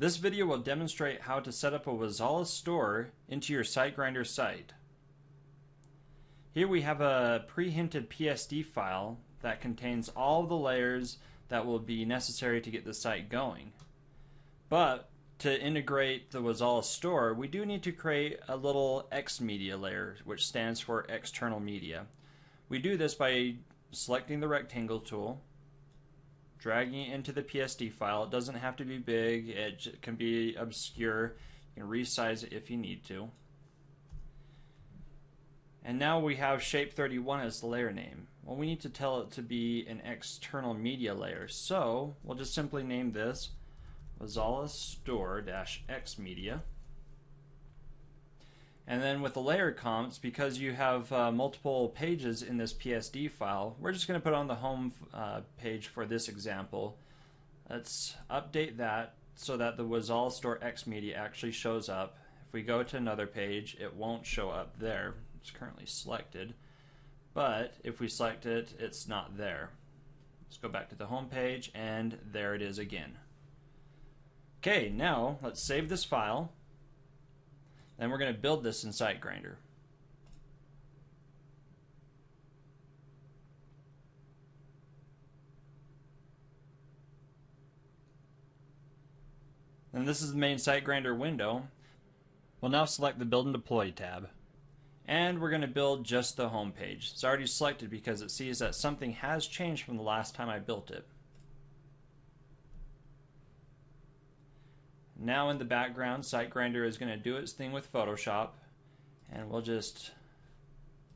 This video will demonstrate how to set up a Wazala store into your SiteGrinder site. Here we have a pre-hinted PSD file that contains all the layers that will be necessary to get the site going. But to integrate the Wazala store, we do need to create a little X media layer, which stands for external media. We do this by selecting the rectangle tool, dragging it into the PSD file. It doesn't have to be big, it can be obscure. You can resize it if you need to. And now we have shape 31 as the layer name. Well, we need to tell it to be an external media layer, so we'll just simply name this Wazala store-x media. And then with the layer comps, because you have multiple pages in this PSD file, we're just going to put on the home page for this example. Let's update that so that the Wazala store-x media actually shows up. If we go to another page, it won't show up there. It's currently selected. But if we select it, it's not there. Let's go back to the home page, and there it is again. Okay, now let's save this file. Then we're going to build this in SiteGrinder. And this is the main SiteGrinder window. We'll now select the Build and Deploy tab. And we're going to build just the home page. It's already selected because it sees that something has changed from the last time I built it. Now in the background, SiteGrinder is going to do its thing with Photoshop, and we'll just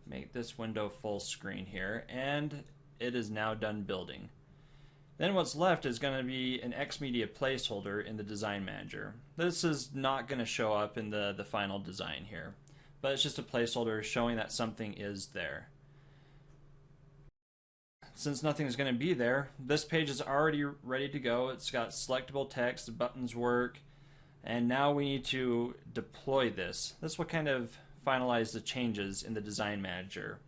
make this window full screen here, and it is now done building. Then what's left is going to be an Xmedia placeholder in the Design Manager. This is not going to show up in the final design here, but it's just a placeholder showing that something is there. Since nothing is going to be there, this page is already ready to go. It's got selectable text, the buttons work, and now we need to deploy this. This will kind of finalize the changes in the Design Manager.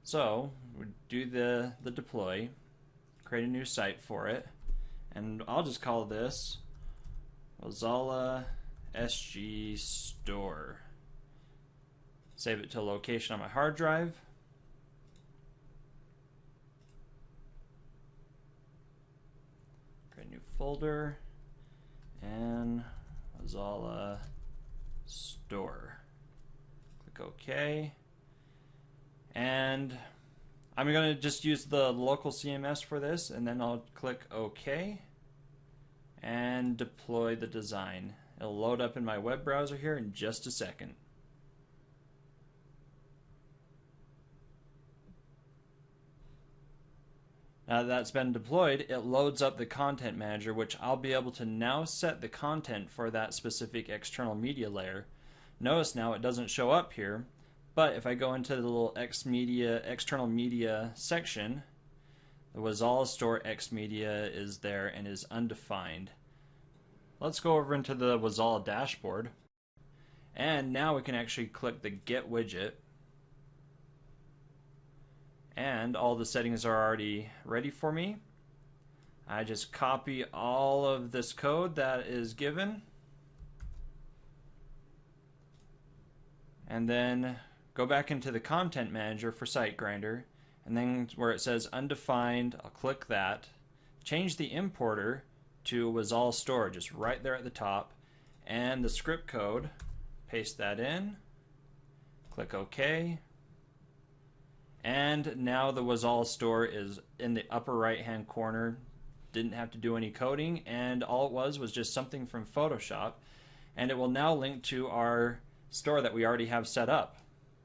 So we do the deploy, create a new site for it, and I'll just call this Wazala SG Store. Save it to a location on my hard drive. Create a new folder and Wazala Store. Click OK. And I'm going to just use the local CMS for this, and then I'll click OK and deploy the design. It'll load up in my web browser here in just a second. Now that that's been deployed, it loads up the Content Manager, which I'll be able to now set the content for that specific external media layer. Notice now it doesn't show up here, but if I go into the little external media section, the Wazala store X media is there and is undefined. Let's go over into the Wazala dashboard, and now we can actually click the Get Widget. And all the settings are already ready for me. I just copy all of this code that is given, and then go back into the Content Manager for SiteGrinder, and then where it says undefined, I'll click that. Change the importer to Wazala Store, just right there at the top, and the script code, paste that in, click OK. And now the Wazala store is in the upper right hand corner. Didn't have to do any coding, and all it was just something from Photoshop, and it will now link to our store that we already have set up.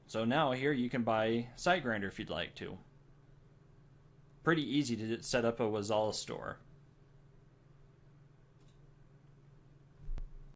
So now here you can buy SiteGrinder if you'd like to. Pretty easy to set up a Wazala store.